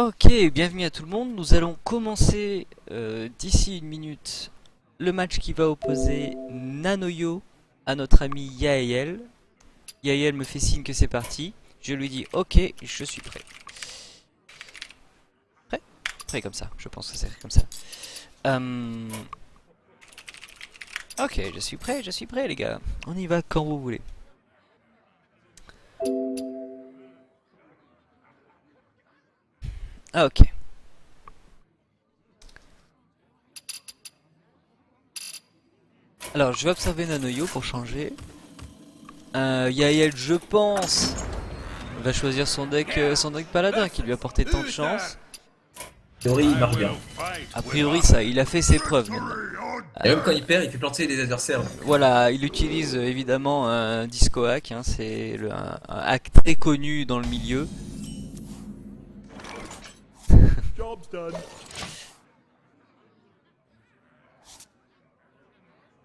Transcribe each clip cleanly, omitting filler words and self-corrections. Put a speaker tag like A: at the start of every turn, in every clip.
A: Ok, bienvenue à tout le monde. Nous allons commencer d'ici une minute le match qui va opposer Nanoyo à notre ami Yael. Yael me fait signe que c'est parti. Je lui dis ok, je suis prêt. Prêt? Prêt comme ça, je pense que c'est comme ça. Euh, Ok, je suis prêt les gars. On y va quand vous voulez. Ah, ok. Alors je vais observer Nanoyo pour changer. Yael, je pense, va choisir son deck paladin qui lui a porté tant de chance.
B: Théorie, il marche bien.
A: A priori, ça, il a fait ses preuves maintenant.
B: Et même quand il perd, il fait planter des adversaires.
A: Voilà, il utilise évidemment un disco hack, hein, c'est un hack très connu dans le milieu.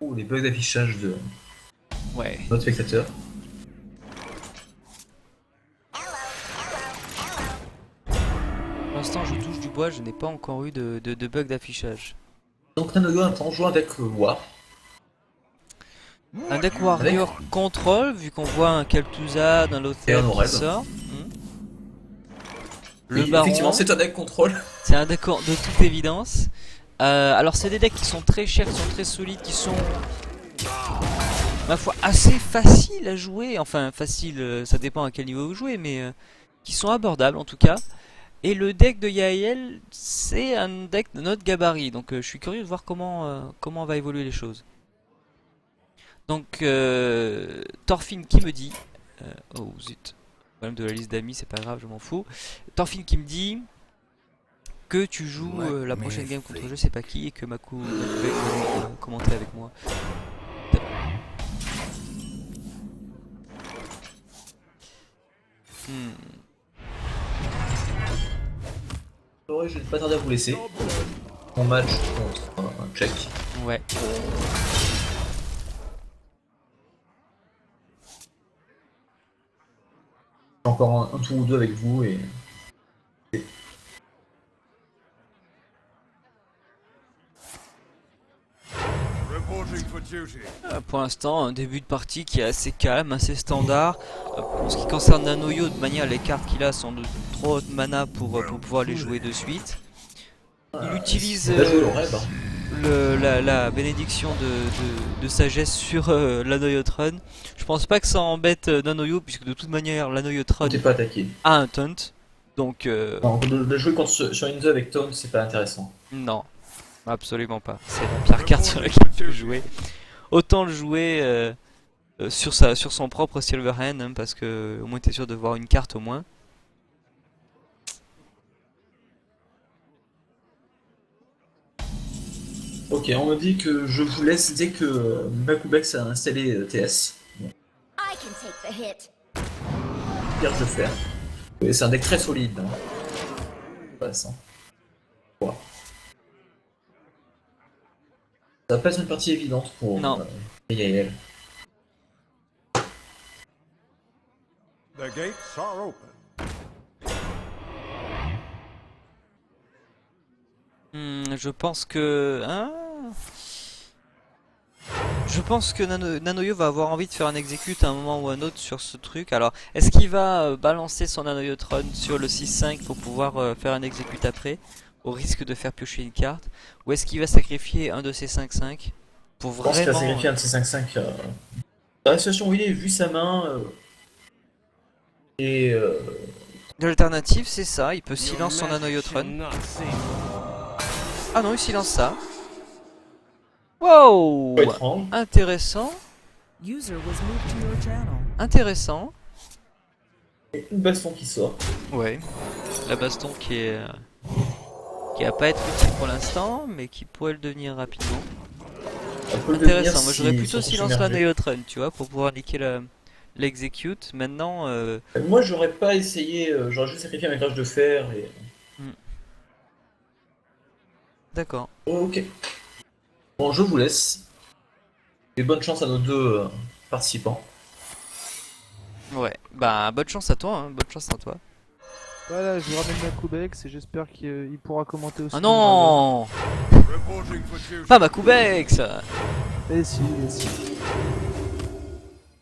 B: Ou les bugs d'affichage de
A: Ouais.
B: notre spectateur.
A: Pour l'instant, je touche du bois, je n'ai pas encore eu de bug d'affichage.
B: Donc Nanoyo entend jouer avec War.
A: Un deck
B: Avec
A: warrior contrôle, vu qu'on voit un Kaltuzad, un
B: et un
A: Lothep qui
B: Oreb.
A: sort. Le
B: Oui, effectivement,
A: baron,
B: c'est un deck contrôle.
A: c'est un deck de toute évidence. Alors c'est des decks qui sont très chers, qui sont très solides, qui sont ma foi assez faciles à jouer. Enfin facile, ça dépend à quel niveau vous jouez, mais qui sont abordables en tout cas. Et le deck de Yael, c'est un deck de notre gabarit, donc je suis curieux de voir comment va évoluer les choses. Donc Thorfinn qui me dit, oh zut, problème de la liste d'amis, c'est pas grave, je m'en fous. Thorfinn qui me dit que tu joues la prochaine game contre je sais pas qui et que Maku va commenter avec moi. Hmm,
B: Ouais, je vais pas tarder à vous laisser. Mon match contre un check.
A: ouais.
B: Encore un tour ou deux avec vous et.
A: Pour l'instant, un début de partie qui est assez calme, assez standard. En ce qui concerne Nanoyo, de manière, les cartes qu'il a sont de trop haute mana pour pouvoir les jouer de suite. Il utilise
B: Il va jouer l'Oreb. Hein.
A: la bénédiction de sagesse sur l'Anoyotron. Je pense pas que ça embête Nanoyo, puisque de toute manière,
B: On
A: l'Anoyotron
B: t'est pas attaqué.
A: a un taunt. Donc,
B: Non, de jouer sur une 2 avec Tone, c'est pas intéressant.
A: non, absolument pas. C'est la pire carte sur laquelle tu peux jouer. Autant le jouer sur son propre Silverhand, hein, parce que au moins t'es sûr de voir une carte au moins.
B: Ok, on me dit que je vous laisse dès que Makubex a installé TS. Bon,
C: I can take the hit.
B: pire je vais faire. Et c'est un deck très solide. Hein. Intéressant. Ouais. Ça va pas être une partie évidente pour
A: Non.
B: Yael.
D: The gates are open.
A: Je pense que... hein, je pense que Nanoyo va avoir envie de faire un execute à un moment ou un autre sur ce truc. Alors, est-ce qu'il va balancer son Nanoyotron sur le 6-5 pour pouvoir faire un execute après, au risque de faire piocher une carte? Ou est-ce qu'il va sacrifier un de ses 5-5 pour
B: Je pense qu'il va
A: vraiment...
B: sacrifier un de ses 5-5. Dans la situation où il est, vu sa main, et
A: L'alternative, c'est ça, il peut silence son Nanoyotron. Ah non, il silence ça. Wow!
B: peut être franc.
A: Intéressant,
E: User was moved to your channel.
A: intéressant.
B: Et une baston qui sort.
A: Ouais, la baston qui va pas être utile pour l'instant, mais qui pourrait le devenir rapidement.
B: On peut le devenir
A: Intéressant, moi j'aurais
B: si
A: plutôt
B: son
A: silence
B: émerger.
A: Nanoyotron, tu vois, pour pouvoir niquer l'execute. Maintenant,
B: Moi j'aurais pas essayé, j'aurais juste sacrifié mes crash de fer et.
A: d'accord.
B: Oh, ok. Bon, je vous laisse. Et bonne chance à nos deux participants.
A: Ouais, bah bonne chance à toi, hein, bonne chance à toi.
F: Voilà, je vous ramène Makubex et j'espère qu'il pourra commenter aussi.
A: Oh non,
D: Reporting for duty.
A: pas Makubex.
F: Et si, et si.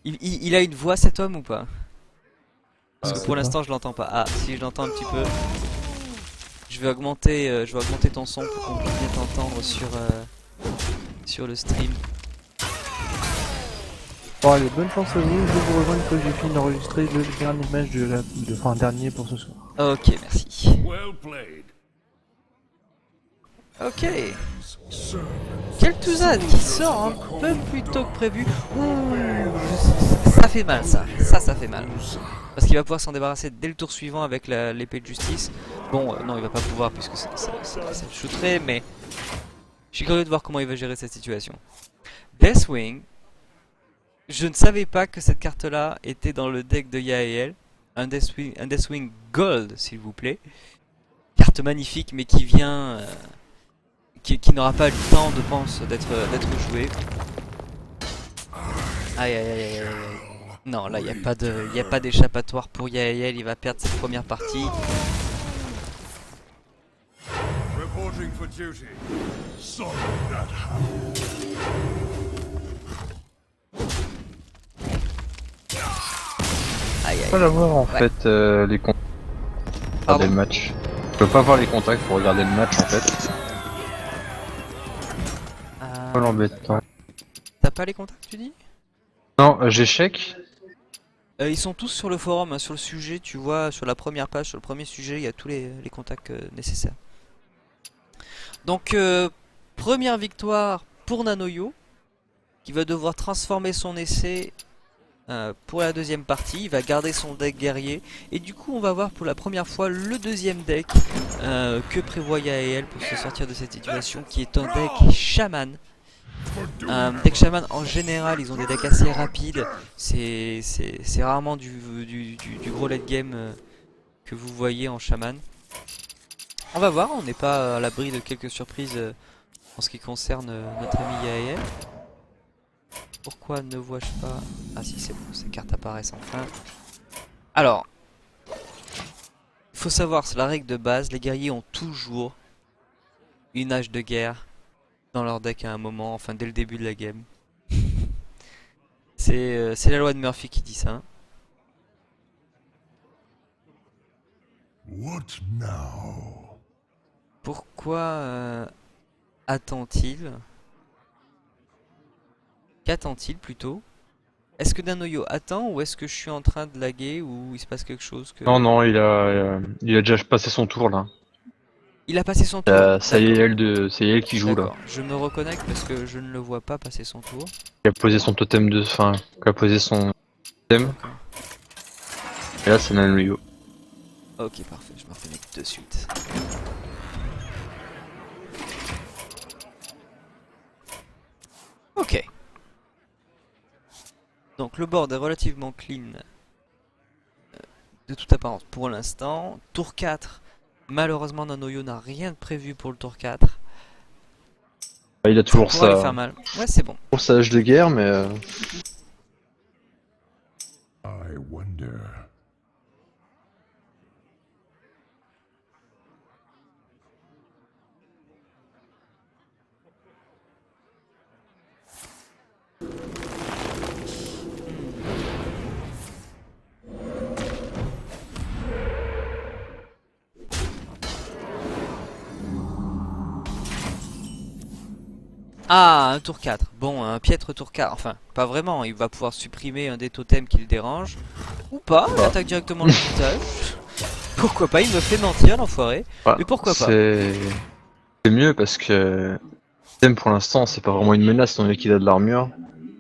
A: Il a une voix cet homme ou pas? Parce que
F: sais
A: pour
F: pas.
A: l'instant je l'entends pas. Ah, si je l'entends un petit peu. Je vais augmenter ton son pour qu'on puisse bien t'entendre sur le stream.
F: Bon allez, bonne chance à vous, je vais vous rejoindre une fois que j'ai fini d'enregistrer le dernier match enfin dernier pour ce soir.
A: Ok, merci.
D: Well played.
A: Ok. Kel'Thuzad qui sort un peu plus tôt que prévu. Ouh, ça fait mal ça. Ça fait mal. Parce qu'il va pouvoir s'en débarrasser dès le tour suivant avec l'épée de justice. Bon, non, il va pas pouvoir puisque ça le shooterait, mais je suis curieux de voir comment il va gérer cette situation. Deathwing. Je ne savais pas que cette carte-là était dans le deck de Yael. Un Deathwing Gold, s'il vous plaît. Carte magnifique, mais qui vient... qui n'aura pas le temps, je pense, d'être joué. Aïe aïe aïe aïe aïe. Non, là, il n'y a pas d'échappatoire pour Yael. Il va perdre cette première partie.
D: Reporting for duty. Solid that hound.
A: Aïe
G: Je peux
A: aïe.
G: pas voir en
A: Ouais.
G: fait les contacts pour
A: Pardon
G: regarder le match. Je peux pas voir les contacts pour regarder le match en fait. Pas l'embêtant.
A: T'as pas les contacts, tu dis?
G: Non, j'échec.
A: Ils sont tous sur le forum, hein, sur le sujet, tu vois, sur la première page, sur le premier sujet, il y a tous les contacts nécessaires. Donc, première victoire pour Nanoyo, qui va devoir transformer son essai pour la deuxième partie. Il va garder son deck guerrier, et du coup, on va voir pour la première fois le deuxième deck que prévoit Yael pour se sortir de cette situation, qui est un deck chaman. Deck shaman en général, ils ont des decks assez rapides. C'est rarement du gros late game que vous voyez en shaman. On va voir, on n'est pas à l'abri de quelques surprises en ce qui concerne notre ami Yael. Pourquoi ne vois-je pas... Ah si, c'est bon, ces cartes apparaissent enfin. Alors, il faut savoir, c'est la règle de base, les guerriers ont toujours une hache de guerre dans leur deck à un moment, enfin dès le début de la game. C'est la loi de Murphy qui dit ça. Hein.
D: What now?
A: Pourquoi attend-il? Qu'attend-il plutôt? Est-ce que Nanoyo attend ou est-ce que je suis en train de laguer ou il se passe quelque chose que...
G: Non, non, il a déjà passé son tour là.
A: Il a passé son tour.
G: Ça y est,
A: D'accord.
G: c'est elle qui joue là.
A: D'accord. Je me reconnecte parce que je ne le vois pas passer son tour.
G: Il a posé son totem de fin, il a posé son totem.
A: D'accord.
G: Et là, c'est Nanoyo.
A: Ok, parfait, je me reconnecte de suite. Ok. Donc le board est relativement clean de toute apparence pour l'instant. Tour 4, malheureusement Nanoyo n'a rien de prévu pour le tour 4.
G: Il a toujours
A: Ça pourra lui faire
G: ça.
A: mal. Ouais, c'est bon.
G: Pour sa hache de guerre, mais
D: I wonder.
A: Ah, un tour 4. Bon, un piètre tour 4. Enfin, pas vraiment. Il va pouvoir supprimer un des totems qui le dérange. Ou pas, il attaque directement le visage. Pourquoi pas, il me fait mentir, l'enfoiré.
G: voilà,
A: Mais pourquoi pas?
G: c'est mieux parce que totem pour l'instant, c'est pas vraiment une menace, étant donné qu'il a de l'armure.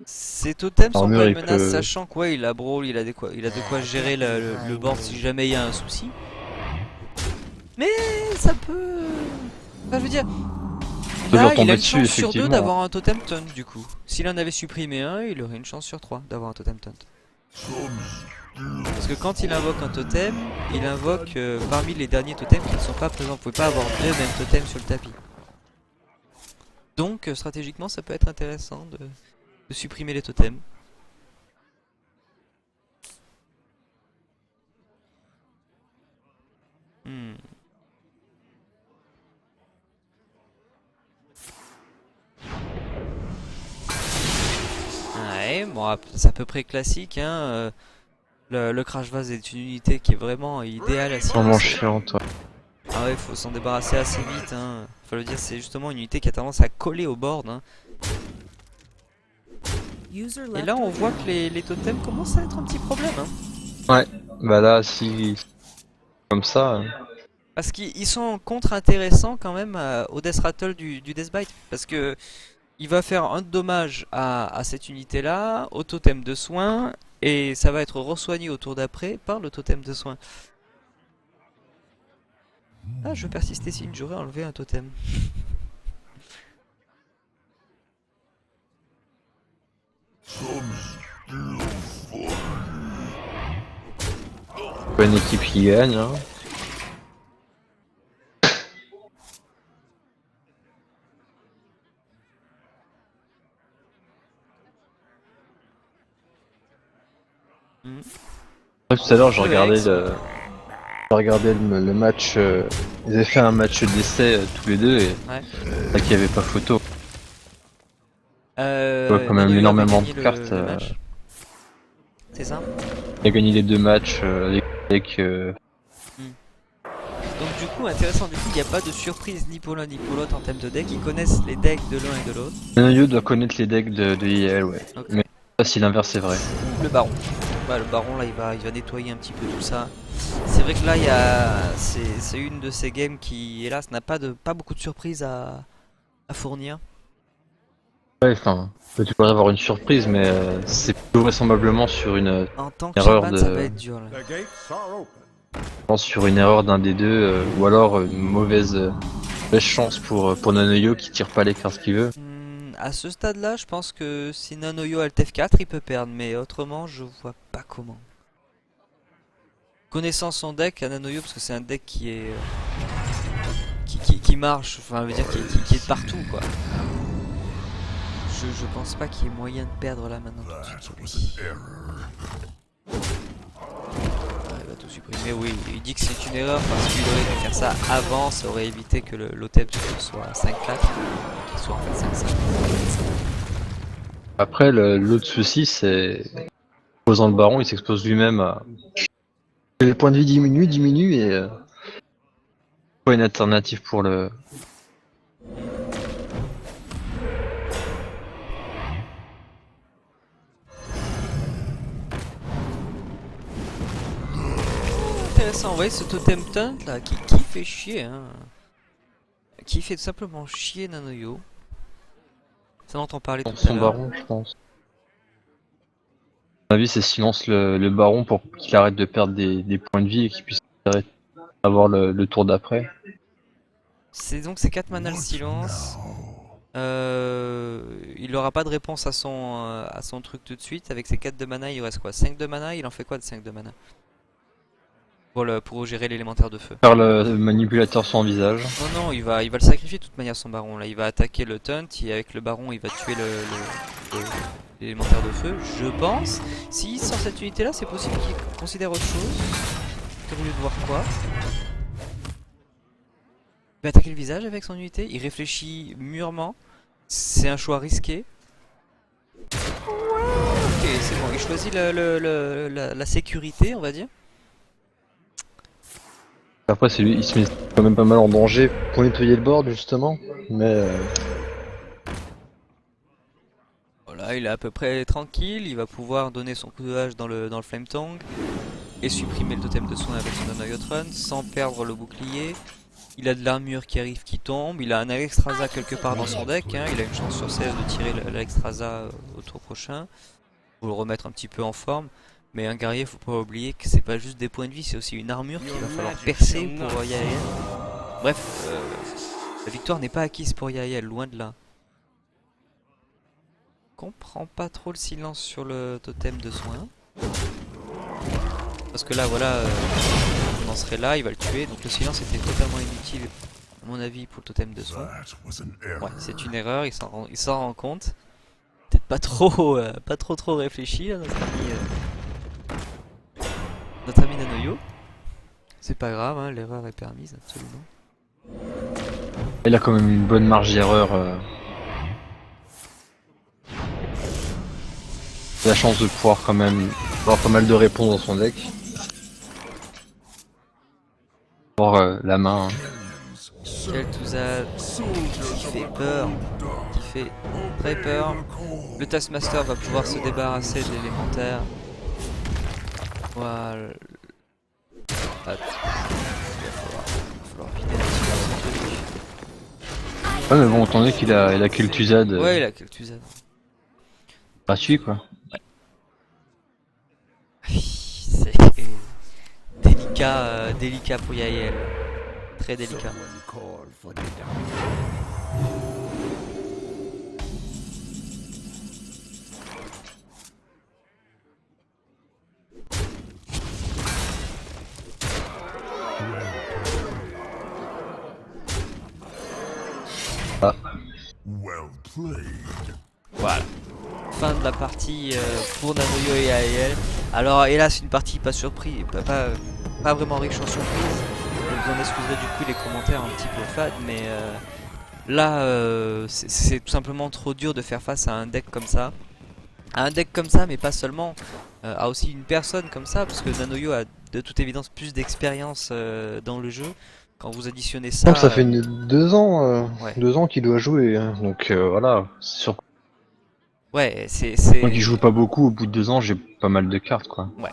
A: Ces totems sont
G: Armure
A: pas
G: et
A: une menace,
G: que-
A: sachant que ouais, il a brawl, il a de quoi gérer le board si jamais il y a un souci. Mais ça peut... Enfin, je veux dire...
G: Peut
A: Là,
G: leur
A: il a
G: tomber
A: une
G: dessus,
A: chance sur 2
G: effectivement.
A: d'avoir un totem taunt du coup. S'il en avait supprimé un, il aurait une chance sur 3 d'avoir un totem taunt. Parce que quand il invoque un totem, il invoque parmi les derniers totems qui ne sont pas présents. Vous pouvez pas avoir deux mêmes totems sur le tapis. Donc stratégiquement ça peut être intéressant de supprimer les totems. bon, c'est à peu près classique. Hein. Le Crash Vase est une unité qui est vraiment idéale à
G: Vraiment
A: silencer.
G: chiante, ouais.
A: Ah ouais, faut s'en débarrasser assez vite. Hein. Faut le dire, c'est justement une unité qui a tendance à coller au board. Hein.
E: User
A: Et
E: left
A: là, on
E: your
A: voit
E: channel.
A: que les totems commencent à être un petit problème. Hein.
G: Ouais, bah là, si... Comme ça...
A: Parce qu'ils sont contre-intéressants quand même au Death Rattle du Deathbite. Parce que il va faire un dommage à cette unité-là, au totem de soin, et ça va être re-soigné au tour d'après par le totem de soin. Ah, je persistais si j'aurais enlevé un totem.
G: Pas une équipe qui gagne, hein.
A: Hmm.
G: Tout à l'heure, j'ai
A: Ouais,
G: regardé
A: excellent.
G: le match. Ils avaient fait un match d'essai tous les deux et
A: Ouais.
G: là qu'il n'y avait pas photo. Ouais, quand même
A: Nanoyo avait
G: énormément
A: gagné
G: de cartes,
A: le match. C'est ça?
G: Il a gagné les 2 matchs avec
A: Donc du coup, intéressant, du coup, il n'y a pas de surprise ni pour l'un ni pour l'autre en termes de deck. Ils connaissent les decks de l'un et de l'autre.
G: Nanoyo doit connaître les decks de IL, ouais.
A: Ok.
G: Mais pas si l'inverse est vrai.
A: Le baron. Bah, le baron là il va nettoyer un petit peu tout ça. C'est vrai que là il y a c'est une de ces games qui hélas n'a pas beaucoup de surprises à fournir.
G: Ouais, enfin, tu pourrais avoir une surprise, mais c'est plus vraisemblablement sur une
A: En tant que
G: erreur
A: chaman
G: de-
A: ça va être dur là.
D: The gates are open.
G: sur une erreur d'un des deux, ou alors une mauvaise chance pour Nanoyo qui tire pas les cartes qu'il veut.
A: À ce stade là je pense que si Nanoyo Alt F4 il peut perdre mais autrement je vois pas comment. Connaissant son deck à Nanoyo parce que c'est un deck qui est qui marche, enfin veut dire qui est de partout quoi. Je pense pas qu'il y ait moyen de perdre là maintenant tout de suite.
D: That was an error.
A: Ah, il va tout supprimer, oui, il dit que c'est une erreur parce qu'il aurait dû faire ça avant, ça aurait évité que l'OTEP soit 5-4, qu'il soit en fait 5-5.
G: Après, l'autre souci, c'est posant le baron, il s'expose lui-même à. Les points de vie diminuent et. Pas une alternative pour le.
A: Intéressant, vous voyez ce totem taunt là qui fait chier, hein. Qui fait tout simplement chier Nanoyo. Ça dont on parlait tout à
G: Son
A: l'heure.
G: baron, je pense. À mon avis, c'est silence le baron pour qu'il arrête de perdre des points de vie et qu'il puisse avoir le tour d'après.
A: C'est donc ces 4 mana le
D: What
A: silence.
D: now?
A: Il n'aura pas de réponse à son truc tout de suite. Avec ses 4 de mana, il reste quoi? 5 de mana? Il en fait quoi de 5 de mana? Pour gérer l'élémentaire de feu.
G: Faire le manipulateur sans visage.
A: Non, non, il va le sacrifier de toute manière son baron. Là, il va attaquer le taunt et avec le baron, il va tuer l'élémentaire de feu. Je pense. S'il sort cette unité là, c'est possible qu'il considère autre chose. Curieux de voir quoi. Il va attaquer le visage avec son unité. Il réfléchit mûrement. C'est un choix risqué. Ok, c'est bon. Il choisit la sécurité, on va dire.
G: Après, il se met quand même pas mal en danger pour nettoyer le board, justement. Mais.
A: Voilà, il est à peu près tranquille. Il va pouvoir donner son coup de hache dans le Flame Tongue et supprimer le totem de soin avec son Anayotron sans perdre le bouclier. Il a de l'armure qui arrive, qui tombe. Il a un Alexstrasza quelque part dans son deck. Hein. Il a une chance sur 16 de tirer l'Alexstrasza au tour prochain. Pour le remettre un petit peu en forme. Mais un guerrier, faut pas oublier que c'est pas juste des points de vie, c'est aussi une armure qu'il va falloir percer pour Yael. Bref, la victoire n'est pas acquise pour Yael, loin de là. Comprends pas trop le silence sur le totem de soin. Parce que là, voilà, on en serait là, il va le tuer. Donc le silence était totalement inutile, à mon avis, pour le totem de soin.
D: That was an error.
A: Ouais, c'est une erreur, il s'en rend compte. Peut-être pas trop réfléchi, là, notre ami Nanoyo. C'est pas grave, hein, l'erreur est permise, absolument.
G: Il a quand même une bonne marge d'erreur. la chance de pouvoir quand même avoir pas mal de réponses dans son deck. Pour la main.
A: Kel'Thuzad qui fait peur, qui fait très peur. Le Taskmaster va pouvoir se débarrasser de l'élémentaire. Voilà. Hop. Il va falloir vider un petit peu ce truc.
G: Ouais mais bon, autant dire qu'il a Kel'Thuzad
A: Ouais, il a Kel'Thuzad.
G: gratuit quoi.
A: C'est délicat, délicat pour Yael. Très délicat.
D: Someone call for the doctor. Well played.
A: Voilà. Fin de la partie pour Nanoyo et Yael. Alors hélas une partie pas surprise, pas vraiment riche en surprises. Je vous en excuserai du coup les commentaires un petit peu fades, mais là c'est tout simplement trop dur de faire face à un deck comme ça. À un deck comme ça, mais pas seulement, à aussi une personne comme ça, parce que Nanoyo a de toute évidence plus d'expérience dans le jeu. Quand vous additionnez ça...
G: Donc ça fait 2 ans,
A: ouais.
G: 2 ans qu'il doit jouer, hein. Donc voilà, c'est sûr.
A: Ouais, c'est...
G: Moi qui joue pas beaucoup, au bout de 2 ans j'ai pas mal de cartes quoi.
A: Ouais.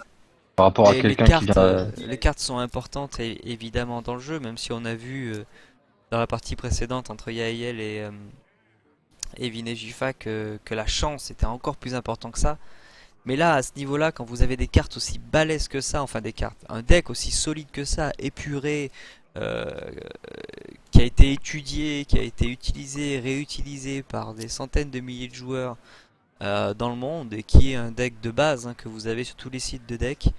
G: Par rapport à
A: Les
G: quelqu'un
A: cartes,
G: qui vient...
A: les cartes sont importantes évidemment dans le jeu, même si on a vu dans la partie précédente entre Yael et Vinejifa que la chance était encore plus important que ça. Mais là, à ce niveau-là, quand vous avez des cartes aussi balèzes que ça, enfin des cartes, un deck aussi solide que ça, épuré, qui a été étudié, qui a été utilisé, réutilisé par des centaines de milliers de joueurs dans le monde, et qui est un deck de base hein, que vous avez sur tous les sites de deck,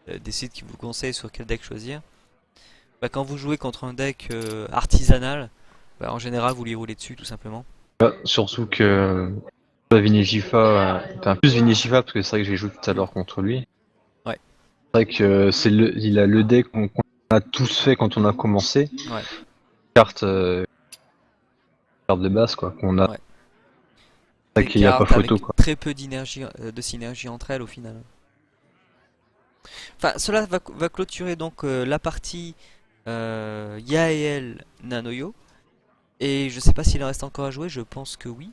A: des sites qui vous conseillent sur quel deck choisir. Bah, quand vous jouez contre un deck artisanal, bah, en général vous lui roulez dessus tout simplement.
G: Surtout que Vinejifa, enfin plus Vinejifa parce que c'est vrai que j'ai joué tout à l'heure contre lui.
A: Ouais.
G: C'est vrai que il a le deck qu'on a tous fait quand on a commencé.
A: Ouais.
G: Carte de base quoi qu'on a.
A: Ouais.
G: C'est vrai qu'il n'y a pas photo
A: avec
G: quoi.
A: très peu d'énergie, de synergie entre elles au final. Enfin, cela va clôturer donc la partie Yael Nanoyo. Et je sais pas s'il en reste encore à jouer, je pense que oui.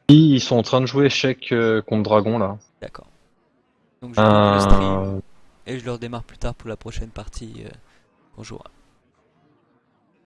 G: Ils sont en train de jouer échec contre Dragon là.
A: D'accord. Donc je coupe le stream
G: Euh,
A: et je le redémarre plus tard pour la prochaine partie qu'on jouera.